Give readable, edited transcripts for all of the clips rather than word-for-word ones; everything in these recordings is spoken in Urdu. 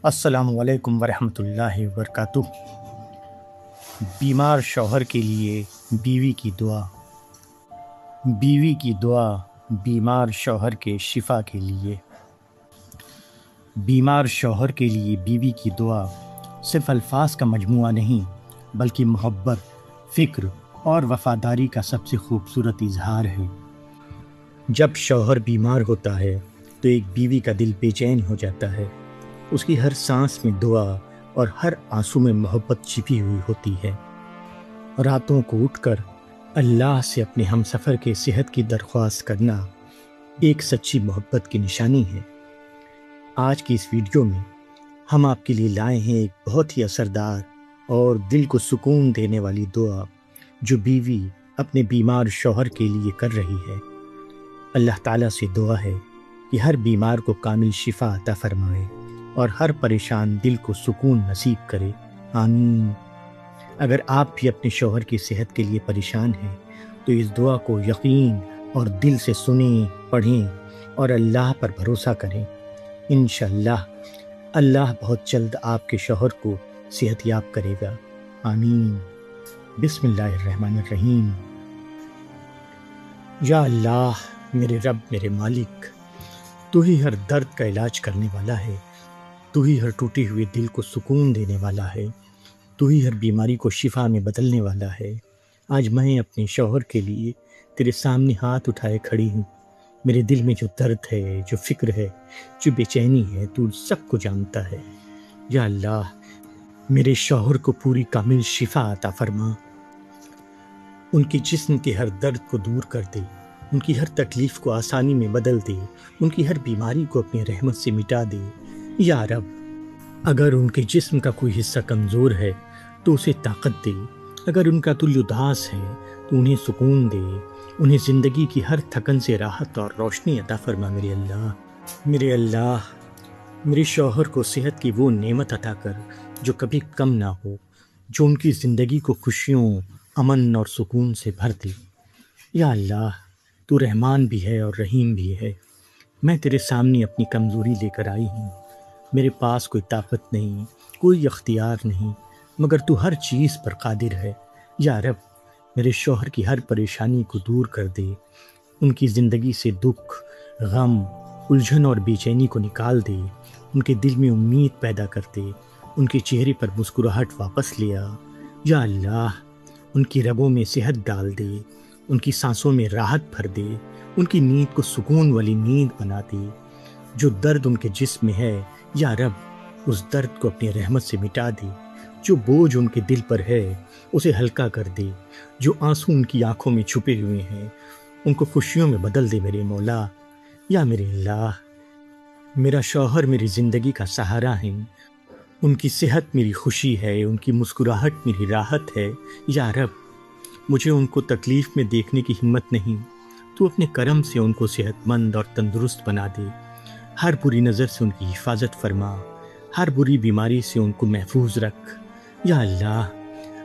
السلام علیکم ورحمۃ اللہ وبرکاتہ۔ بیمار شوہر کے لیے بیوی کی دعا۔ بیوی کی دعا بیمار شوہر کے شفا کے لیے۔ بیمار شوہر کے لیے بیوی کی دعا صرف الفاظ کا مجموعہ نہیں، بلکہ محبت، فکر اور وفاداری کا سب سے خوبصورت اظہار ہے۔ جب شوہر بیمار ہوتا ہے تو ایک بیوی کا دل بے چین ہو جاتا ہے۔ اس کی ہر سانس میں دعا اور ہر آنسو میں محبت چھپی ہوئی ہوتی ہے۔ راتوں کو اٹھ کر اللہ سے اپنے ہمسفر کے صحت کی درخواست کرنا ایک سچی محبت کی نشانی ہے۔ آج کی اس ویڈیو میں ہم آپ کے لیے لائے ہیں ایک بہت ہی اثردار اور دل کو سکون دینے والی دعا جو بیوی اپنے بیمار شوہر کے لیے کر رہی ہے۔ اللہ تعالیٰ سے دعا ہے کہ ہر بیمار کو کامل شفا عطا فرمائے اور ہر پریشان دل کو سکون نصیب کرے، آمین۔ اگر آپ بھی اپنے شوہر کی صحت کے لیے پریشان ہیں تو اس دعا کو یقین اور دل سے سنیں، پڑھیں اور اللہ پر بھروسہ کریں۔ انشاءاللہ اللہ بہت جلد آپ کے شوہر کو صحت یاب کرے گا، آمین۔ بسم اللہ الرحمن الرحیم۔ یا اللہ، میرے رب، میرے مالک، تو ہی ہر درد کا علاج کرنے والا ہے، تو ہی ہر ٹوٹے ہوئے دل کو سکون دینے والا ہے، تو ہی ہر بیماری کو شفا میں بدلنے والا ہے۔ آج میں اپنے شوہر کے لیے تیرے سامنے ہاتھ اٹھائے کھڑی ہوں۔ میرے دل میں جو درد ہے، جو فکر ہے، جو بے چینی ہے، تو سب کو جانتا ہے۔ یا اللہ، میرے شوہر کو پوری کامل شفا عطا فرما، ان کے جسم کے ہر درد کو دور کر دے، ان کی ہر تکلیف کو آسانی میں بدل دے، ان کی ہر بیماری کو اپنی رحمت سے مٹا دے۔ یا رب، اگر ان کے جسم کا کوئی حصہ کمزور ہے تو اسے طاقت دے، اگر ان کا دل اداس ہے تو انہیں سکون دے، انہیں زندگی کی ہر تھکن سے راحت اور روشنی عطا فرما۔ میرے اللہ، میرے شوہر کو صحت کی وہ نعمت عطا کر جو کبھی کم نہ ہو، جو ان کی زندگی کو خوشیوں، امن اور سکون سے بھر دے۔ یا اللہ، تو رحمان بھی ہے اور رحیم بھی ہے۔ میں تیرے سامنے اپنی کمزوری لے کر آئی ہوں۔ میرے پاس کوئی طاقت نہیں، کوئی اختیار نہیں، مگر تو ہر چیز پر قادر ہے۔ یا رب، میرے شوہر کی ہر پریشانی کو دور کر دے، ان کی زندگی سے دکھ، غم، الجھن اور بے چینی کو نکال دے، ان کے دل میں امید پیدا کر دے، ان کے چہرے پر مسکراہٹ واپس لے آ۔ یا اللہ، ان کی رگوں میں صحت ڈال دے، ان کی سانسوں میں راحت بھر دے، ان کی نیند کو سکون والی نیند بنا دے۔ جو درد ان کے جسم میں ہے، یا رب، اس درد کو اپنی رحمت سے مٹا دے۔ جو بوجھ ان کے دل پر ہے اسے ہلکا کر دے، جو آنسو ان کی آنکھوں میں چھپے ہوئے ہیں ان کو خوشیوں میں بدل دے میرے مولا۔ یا میرے اللہ، میرا شوہر میری زندگی کا سہارا ہے، ان کی صحت میری خوشی ہے، ان کی مسکراہٹ میری راحت ہے۔ یا رب، مجھے ان کو تکلیف میں دیکھنے کی ہمت نہیں، تو اپنے کرم سے ان کو صحت مند اور تندرست بنا دے۔ ہر بری نظر سے ان کی حفاظت فرما، ہر بری بیماری سے ان کو محفوظ رکھ۔ یا اللہ،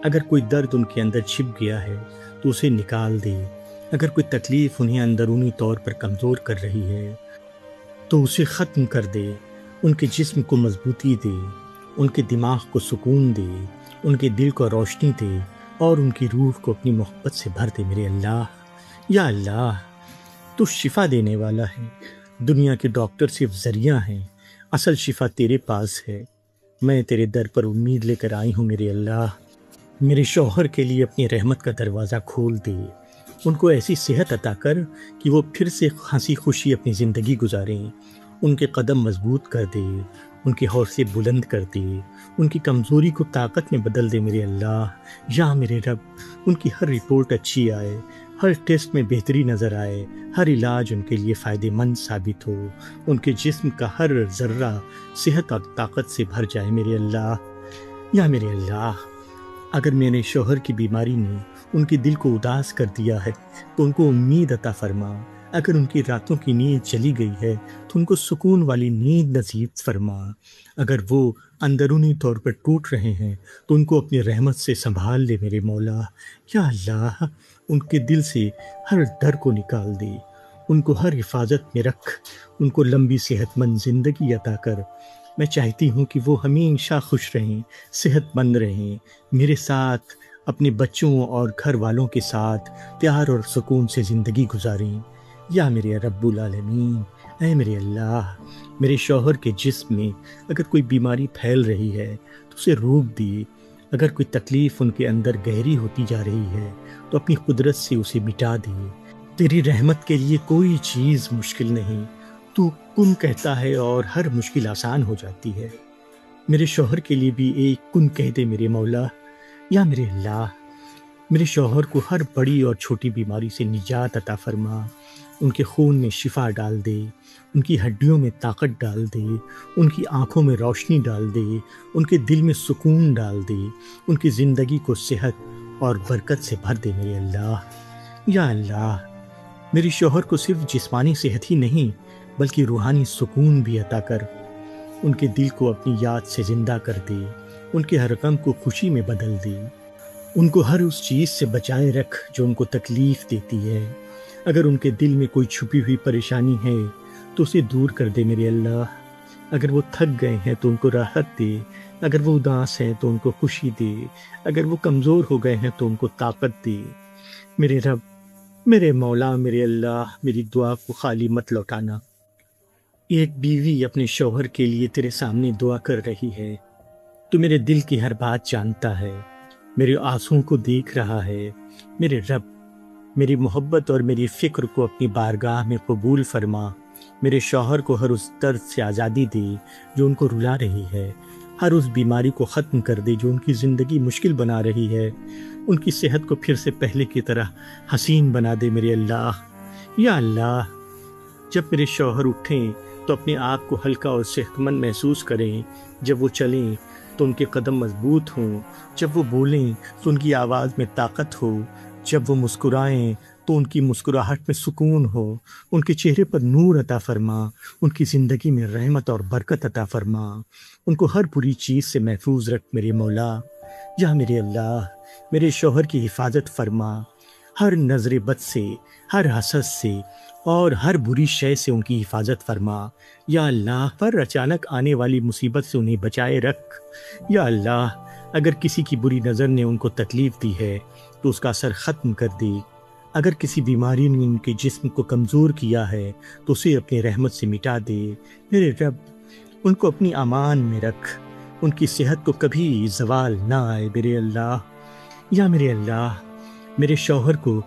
اگر کوئی درد ان کے اندر چھپ گیا ہے تو اسے نکال دے، اگر کوئی تکلیف انہیں اندرونی طور پر کمزور کر رہی ہے تو اسے ختم کر دے، ان کے جسم کو مضبوطی دے، ان کے دماغ کو سکون دے، ان کے دل کو روشنی دے اور ان کی روح کو اپنی محبت سے بھر دے میرے اللہ۔ یا اللہ، تو شفا دینے والا ہے، دنیا کے ڈاکٹر صرف ذریعہ ہیں، اصل شفا تیرے پاس ہے۔ میں تیرے در پر امید لے کر آئی ہوں میرے اللہ۔ میرے شوہر کے لیے اپنی رحمت کا دروازہ کھول دے، ان کو ایسی صحت عطا کر کہ وہ پھر سے ہنسی خوشی اپنی زندگی گزاریں، ان کے قدم مضبوط کر دے، ان کے حوصلے بلند کر دے، ان کی کمزوری کو طاقت میں بدل دے میرے اللہ۔ یا میرے رب، ان کی ہر رپورٹ اچھی آئے، ہر ٹیسٹ میں بہتری نظر آئے، ہر علاج ان کے لیے فائدہ مند ثابت ہو، ان کے جسم کا ہر ذرہ صحت اور طاقت سے بھر جائے میرے اللہ۔ یا میرے اللہ، اگر میرے شوہر کی بیماری نے ان کے دل کو اداس کر دیا ہے تو ان کو امید عطا فرما، اگر ان کی راتوں کی نیند چلی گئی ہے تو ان کو سکون والی نیند نصیب فرما، اگر وہ اندرونی طور پر ٹوٹ رہے ہیں تو ان کو اپنی رحمت سے سنبھال لے میرے مولا۔ یا اللہ، ان کے دل سے ہر ڈر کو نکال دے، ان کو ہر حفاظت میں رکھ، ان کو لمبی صحت مند زندگی عطا کر، میں چاہتی ہوں کہ وہ ہمیشہ خوش رہیں، صحت مند رہیں، میرے ساتھ، اپنے بچوں اور گھر والوں کے ساتھ پیار اور سکون سے زندگی گزاریں۔ یا میرے رب العالمین، اے میرے اللہ، میرے شوہر کے جسم میں اگر کوئی بیماری پھیل رہی ہے تو اسے روک دیے، اگر کوئی تکلیف ان کے اندر گہری ہوتی جا رہی ہے تو اپنی قدرت سے اسے مٹا دیے۔ تیری رحمت کے لیے کوئی چیز مشکل نہیں، تو کن کہتا ہے اور ہر مشکل آسان ہو جاتی ہے۔ میرے شوہر کے لیے بھی ایک کن کہہ دے میرے مولا۔ یا میرے اللہ، میرے شوہر کو ہر بڑی اور چھوٹی بیماری سے نجات عطا فرما، ان کے خون میں شفا ڈال دے، ان کی ہڈیوں میں طاقت ڈال دے، ان کی آنکھوں میں روشنی ڈال دے، ان کے دل میں سکون ڈال دے، ان کی زندگی کو صحت اور برکت سے بھر دے میرے اللہ۔ یا اللہ، میرے شوہر کو صرف جسمانی صحت ہی نہیں بلکہ روحانی سکون بھی عطا کر، ان کے دل کو اپنی یاد سے زندہ کر دے، ان کے ہر غم کو خوشی میں بدل دے، ان کو ہر اس چیز سے بچائے رکھ جو ان کو تکلیف دیتی ہے۔ اگر ان کے دل میں کوئی چھپی ہوئی پریشانی ہے تو اسے دور کر دے میرے اللہ۔ اگر وہ تھک گئے ہیں تو ان کو راحت دے، اگر وہ اداس ہیں تو ان کو خوشی دے، اگر وہ کمزور ہو گئے ہیں تو ان کو طاقت دے۔ میرے رب، میرے مولا، میرے اللہ، میری دعا کو خالی مت لوٹانا۔ ایک بیوی اپنے شوہر کے لیے تیرے سامنے دعا کر رہی ہے، تو میرے دل کی ہر بات جانتا ہے، میرے آنسوؤں کو دیکھ رہا ہے۔ میرے رب، میری محبت اور میری فکر کو اپنی بارگاہ میں قبول فرما۔ میرے شوہر کو ہر اس درد سے آزادی دے جو ان کو رلا رہی ہے، ہر اس بیماری کو ختم کر دے جو ان کی زندگی مشکل بنا رہی ہے، ان کی صحت کو پھر سے پہلے کی طرح حسین بنا دے میرے اللہ۔ یا اللہ، جب میرے شوہر اٹھیں تو اپنے آپ کو ہلکا اور صحت مند محسوس کریں، جب وہ چلیں تو ان کے قدم مضبوط ہوں، جب وہ بولیں تو ان کی آواز میں طاقت ہو، جب وہ مسکرائیں تو ان کی مسکراہٹ میں سکون ہو، ان کے چہرے پر نور عطا فرما، ان کی زندگی میں رحمت اور برکت عطا فرما، ان کو ہر بری چیز سے محفوظ رکھ میرے مولا۔ یا میرے اللہ، میرے شوہر کی حفاظت فرما، ہر نظر بد سے، ہر حسد سے اور ہر بری شے سے ان کی حفاظت فرما۔ یا اللہ، پر اچانک آنے والی مصیبت سے انہیں بچائے رکھ۔ یا اللہ، اگر کسی کی بری نظر نے ان کو تکلیف دی ہے تو اس کا اثر ختم کر دے، اگر کسی بیماری نے ان کے جسم کو کمزور کیا ہے تو اسے اپنی رحمت سے مٹا دے۔ میرے رب، ان کو اپنی امان میں رکھ، ان کی صحت کو کبھی زوال نہ آئے میرے اللہ۔ یا میرے اللہ، میرے شوہر کو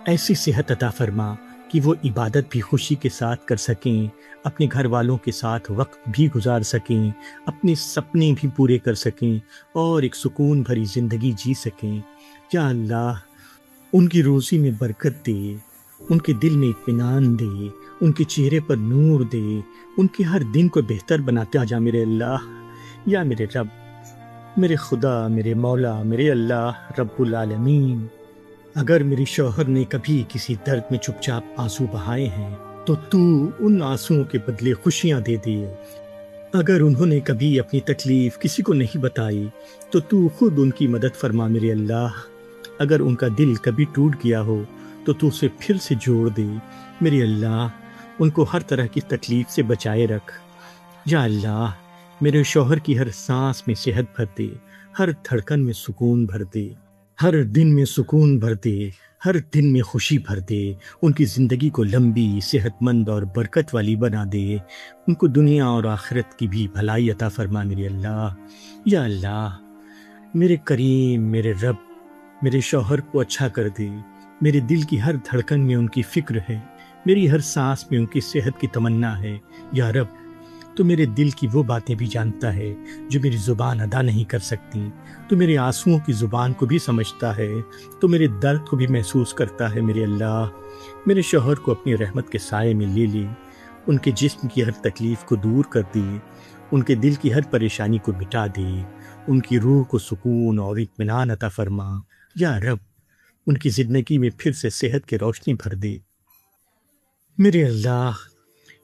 ایسی صحت عطا فرما کہ وہ عبادت بھی خوشی کے ساتھ کر سکیں، اپنے گھر والوں کے ساتھ وقت بھی گزار سکیں، اپنے سپنے بھی پورے کر سکیں اور ایک سکون بھری زندگی جی سکیں۔ یا اللہ، ان کی روزی میں برکت دے، ان کے دل میں اطمینان دے، ان کے چہرے پر نور دے، ان کے ہر دن کو بہتر بناتا جا میرے اللہ۔ یا میرے رب، میرے خدا، میرے مولا، میرے اللہ رب العالمین، اگر میرے شوہر نے کبھی کسی درد میں چپ چاپ آنسو بہائے ہیں تو تو ان آنسوؤں کے بدلے خوشیاں دے دے۔ اگر انہوں نے کبھی اپنی تکلیف کسی کو نہیں بتائی تو تو خود ان کی مدد فرما میرے اللہ۔ اگر ان کا دل کبھی ٹوٹ گیا ہو تو تو اسے پھر سے جوڑ دے میرے اللہ، ان کو ہر طرح کی تکلیف سے بچائے رکھ۔ یا اللہ، میرے شوہر کی ہر سانس میں صحت بھر دے، ہر دھڑکن میں سکون بھر دے، ہر دن میں سکون بھر دے، ہر دن میں خوشی بھر دے، ان کی زندگی کو لمبی، صحت مند اور برکت والی بنا دے، ان کو دنیا اور آخرت کی بھی بھلائی عطا فرما میرے اللہ۔ یا اللہ، میرے کریم، میرے رب، میرے شوہر کو اچھا کر دے، میرے دل کی ہر دھڑکن میں ان کی فکر ہے، میری ہر سانس میں ان کی صحت کی تمنا ہے۔ یا رب، تو میرے دل کی وہ باتیں بھی جانتا ہے جو میری زبان ادا نہیں کر سکتی، تو میرے آنسوؤں کی زبان کو بھی سمجھتا ہے، تو میرے درد کو بھی محسوس کرتا ہے میرے اللہ۔ میرے شوہر کو اپنی رحمت کے سائے میں لے لی، ان کے جسم کی ہر تکلیف کو دور کر دی، ان کے دل کی ہر پریشانی کو مٹا دی، ان کی روح کو سکون اور اطمینان عطا فرما۔ یا رب، ان کی زندگی میں پھر سے صحت کی روشنی بھر دے میرے اللہ۔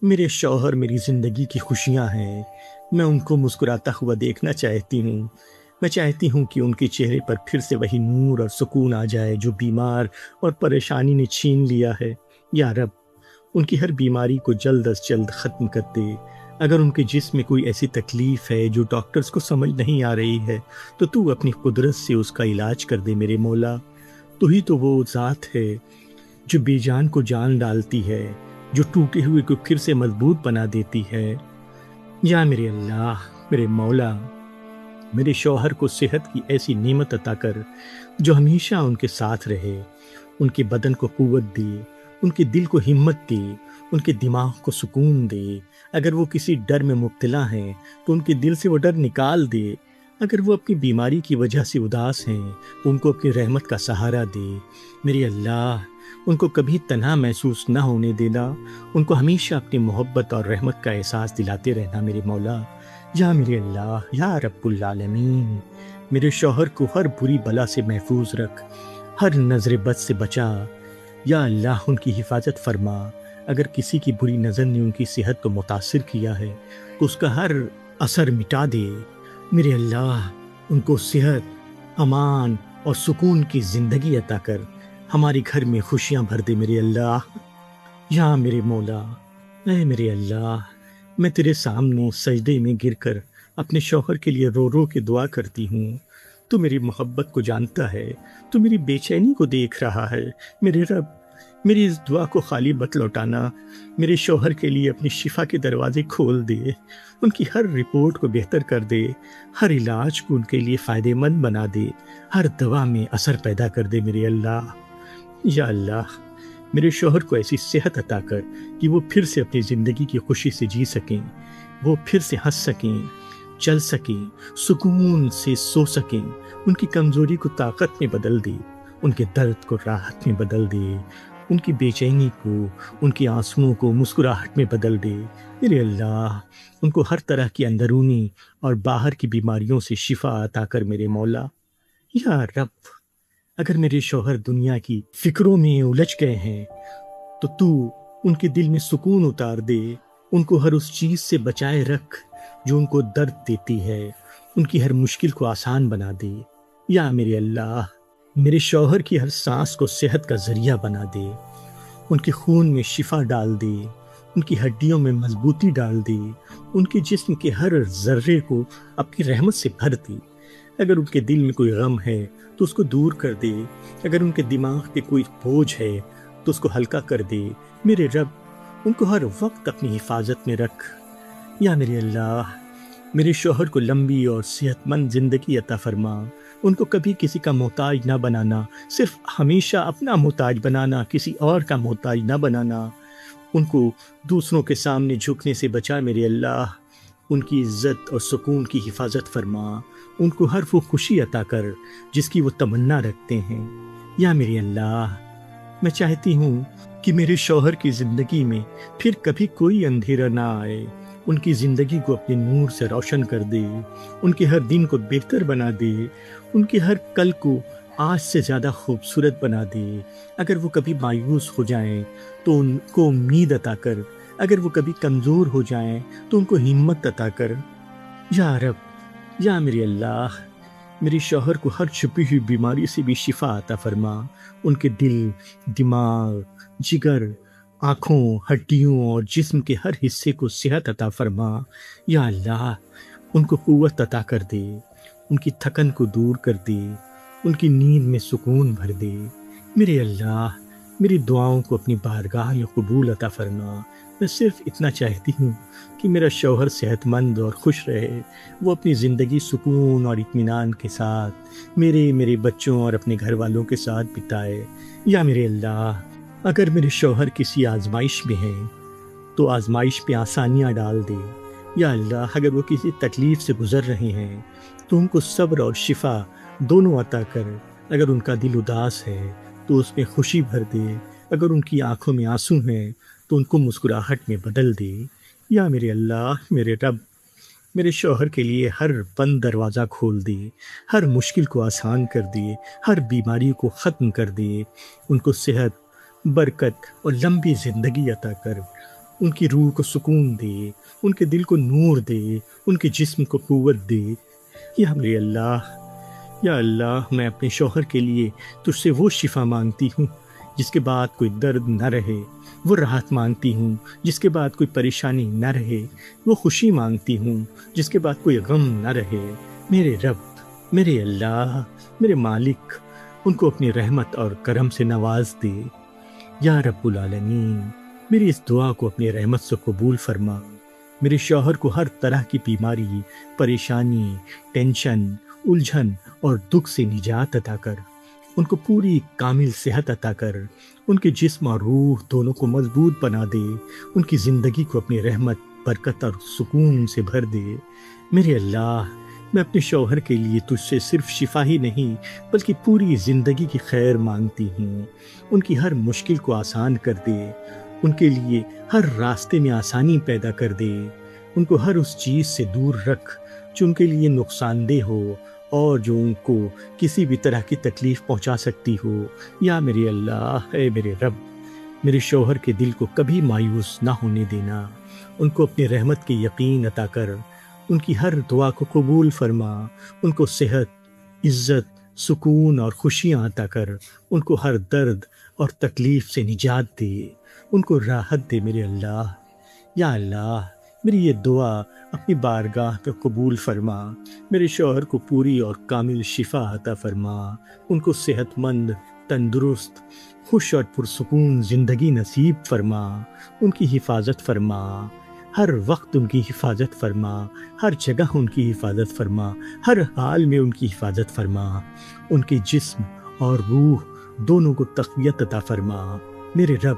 میرے شوہر میری زندگی کی خوشیاں ہیں، میں ان کو مسکراتا ہوا دیکھنا چاہتی ہوں، میں چاہتی ہوں کہ ان کے چہرے پر پھر سے وہی نور اور سکون آ جائے جو بیمار اور پریشانی نے چھین لیا ہے۔ یا رب، ان کی ہر بیماری کو جلد از جلد ختم کر دے، اگر ان کے جسم میں کوئی ایسی تکلیف ہے جو ڈاکٹرز کو سمجھ نہیں آ رہی ہے تو تو اپنی قدرت سے اس کا علاج کر دے میرے مولا۔ تو ہی تو وہ ذات ہے جو بے جان کو جان ڈالتی ہے، جو ٹوٹے ہوئے کو پھر سے مضبوط بنا دیتی ہے۔ یا میرے اللہ، میرے مولا، میرے شوہر کو صحت کی ایسی نعمت عطا کر جو ہمیشہ ان کے ساتھ رہے، ان کے بدن کو قوت دے، ان کے دل کو ہمت دے، ان کے دماغ کو سکون دے۔ اگر وہ کسی ڈر میں مبتلا ہیں تو ان کے دل سے وہ ڈر نکال دے۔ اگر وہ اپنی بیماری کی وجہ سے اداس ہیں تو ان کو اپنی رحمت کا سہارا دے۔ میرے اللہ، ان کو کبھی تنہا محسوس نہ ہونے دینا، ان کو ہمیشہ اپنی محبت اور رحمت کا احساس دلاتے رہنا میرے مولا۔ یا میرے اللہ، یا رب العالمین، میرے شوہر کو ہر بری بلا سے محفوظ رکھ، ہر نظر بد سے بچا۔ یا اللہ، ان کی حفاظت فرما۔ اگر کسی کی بری نظر نے ان کی صحت کو متاثر کیا ہے تو اس کا ہر اثر مٹا دے۔ میرے اللہ، ان کو صحت، امان اور سکون کی زندگی عطا کر، ہمارے گھر میں خوشیاں بھر دے میرے اللہ۔ یا میرے مولا، اے میرے اللہ، میں تیرے سامنے سجدے میں گر کر اپنے شوہر کے لیے رو رو کے دعا کرتی ہوں۔ تو میری محبت کو جانتا ہے، تو میری بے چینی کو دیکھ رہا ہے۔ میرے رب، میری اس دعا کو خالی مت لوٹانا۔ میرے شوہر کے لیے اپنی شفا کے دروازے کھول دے، ان کی ہر رپورٹ کو بہتر کر دے، ہر علاج کو ان کے لیے فائدہ مند بنا دے، ہر دوا میں اثر پیدا کر دے میرے اللہ۔ یا اللہ، میرے شوہر کو ایسی صحت عطا کر کہ وہ پھر سے اپنی زندگی کی خوشی سے جی سکیں، وہ پھر سے ہنس سکیں، چل سکیں، سکون سے سو سکیں۔ ان کی کمزوری کو طاقت میں بدل دے، ان کے درد کو راحت میں بدل دے، ان کی بے چینی کو، ان کی آنسوؤں کو مسکراہٹ میں بدل دے۔ میرے اللہ، ان کو ہر طرح کی اندرونی اور باہر کی بیماریوں سے شفا عطا کر میرے مولا۔ یا رب، اگر میرے شوہر دنیا کی فکروں میں الجھ گئے ہیں تو ان کے دل میں سکون اتار دے، ان کو ہر اس چیز سے بچائے رکھ جو ان کو درد دیتی ہے، ان کی ہر مشکل کو آسان بنا دے۔ یا میرے اللہ، میرے شوہر کی ہر سانس کو صحت کا ذریعہ بنا دے، ان کے خون میں شفا ڈال دے، ان کی ہڈیوں میں مضبوطی ڈال دے، ان کے جسم کے ہر ذرے کو اپنی رحمت سے بھر دے۔ اگر ان کے دل میں کوئی غم ہے تو اس کو دور کر دے، اگر ان کے دماغ پہ کوئی بوجھ ہے تو اس کو ہلکا کر دے۔ میرے رب، ان کو ہر وقت اپنی حفاظت میں رکھ۔ یا میرے اللہ، میرے شوہر کو لمبی اور صحت مند زندگی عطا فرما، ان کو کبھی کسی کا محتاج نہ بنانا، صرف ہمیشہ اپنا محتاج بنانا، کسی اور کا محتاج نہ بنانا۔ ان کو دوسروں کے سامنے جھکنے سے بچا میرے اللہ، ان کی عزت اور سکون کی حفاظت فرما، ان کو ہر وہ خوشی عطا کر جس کی وہ تمنا رکھتے ہیں۔ یا میرے اللہ، میں چاہتی ہوں کہ میرے شوہر کی زندگی میں پھر کبھی کوئی اندھیرا نہ آئے، ان کی زندگی کو اپنے نور سے روشن کر دے، ان کے ہر دن کو بہتر بنا دے، ان کے ہر کل کو آج سے زیادہ خوبصورت بنا دے۔ اگر وہ کبھی مایوس ہو جائیں تو ان کو امید عطا کر، اگر وہ کبھی کمزور ہو جائیں تو ان کو ہمت عطا کر۔ یا رب، یا میرے اللہ، میرے شوہر کو ہر چھپی ہوئی بیماری سے بھی شفا عطا فرما، ان کے دل، دماغ، جگر، آنکھوں، ہڈیوں اور جسم کے ہر حصے کو صحت عطا فرما۔ یا اللہ، ان کو قوت عطا کر دے، ان کی تھکن کو دور کر دے، ان کی نیند میں سکون بھر دے۔ میرے اللہ، میری دعاؤں کو اپنی بارگاہ میں قبول عطا فرما۔ میں صرف اتنا چاہتی ہوں کہ میرا شوہر صحت مند اور خوش رہے، وہ اپنی زندگی سکون اور اطمینان کے ساتھ میرے بچوں اور اپنے گھر والوں کے ساتھ بتائے۔ یا میرے اللہ، اگر میرے شوہر کسی آزمائش میں ہیں تو آزمائش پہ آسانیاں ڈال دے۔ یا اللہ، اگر وہ کسی تکلیف سے گزر رہے ہیں تو ان کو صبر اور شفا دونوں عطا کر۔ اگر ان کا دل اداس ہے تو اس میں خوشی بھر دے، اگر ان کی آنکھوں میں آنسو ہیں تو ان کو مسکراہٹ میں بدل دے۔ یا میرے اللہ، میرے رب، میرے شوہر کے لیے ہر بند دروازہ کھول دے، ہر مشکل کو آسان کر دے، ہر بیماری کو ختم کر دے، ان کو صحت، برکت اور لمبی زندگی عطا کر، ان کی روح کو سکون دے، ان کے دل کو نور دے، ان کے جسم کو قوت دے۔ یا میرے اللہ، یا اللہ، میں اپنے شوہر کے لیے تجھ سے وہ شفا مانگتی ہوں جس کے بعد کوئی درد نہ رہے وہ راحت مانگتی ہوں، جس کے بعد کوئی پریشانی نہ رہے وہ خوشی مانگتی ہوں، جس کے بعد کوئی غم نہ رہے۔ میرے رب، میرے اللہ، میرے مالک، ان کو اپنی رحمت اور کرم سے نواز دے۔ یا رب العالمین، میری اس دعا کو اپنی رحمت سے قبول فرما۔ میرے شوہر کو ہر طرح کی بیماری، پریشانی، ٹینشن، الجھن اور دکھ سے نجات عطا کر۔ ان کو پوری کامل صحت عطا کر، ان کے جسم اور روح دونوں کو مضبوط بنا دے، ان کی زندگی کو اپنی رحمت، برکت اور سکون سے بھر دے۔ میرے اللہ، میں اپنے شوہر کے لیے تجھ سے صرف شفا ہی نہیں بلکہ پوری زندگی کی خیر مانگتی ہوں۔ ان کی ہر مشکل کو آسان کر دے، ان کے لیے ہر راستے میں آسانی پیدا کر دے، ان کو ہر اس چیز سے دور رکھ جو ان کے لیے نقصان دہ ہو اور جو ان کو کسی بھی طرح کی تکلیف پہنچا سکتی ہو۔ یا میرے اللہ، اے میرے رب، میرے شوہر کے دل کو کبھی مایوس نہ ہونے دینا، ان کو اپنی رحمت کے یقین عطا کر، ان کی ہر دعا کو قبول فرما، ان کو صحت، عزت، سکون اور خوشیاں عطا کر، ان کو ہر درد اور تکلیف سے نجات دے، ان کو راحت دے میرے اللہ۔ یا اللہ، میری یہ دعا اپنی بارگاہ پہ قبول فرما، میرے شوہر کو پوری اور کامل شفا عطا فرما، ان کو صحت مند، تندرست، خوش اور پرسکون زندگی نصیب فرما، ان کی حفاظت فرما، ہر وقت ان کی حفاظت فرما، ہر جگہ ان کی حفاظت فرما، ہر حال میں ان کی حفاظت فرما، ان کے جسم اور روح دونوں کو تقویت عطا فرما۔ میرے رب،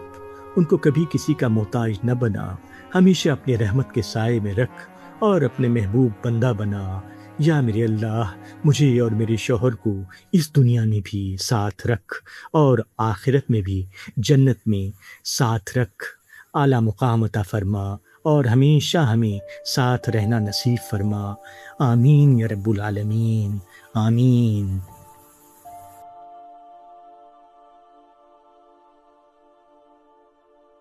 ان کو کبھی کسی کا محتاج نہ بنا، ہمیشہ اپنے رحمت کے سائے میں رکھ اور اپنے محبوب بندہ بنا۔ یا میرے اللہ، مجھے اور میرے شوہر کو اس دنیا میں بھی ساتھ رکھ اور آخرت میں بھی جنت میں ساتھ رکھ، اعلیٰ مقام عطا فرما اور ہمیشہ ہمیں ساتھ رہنا نصیب فرما۔ آمین یا رب العالمین، آمین۔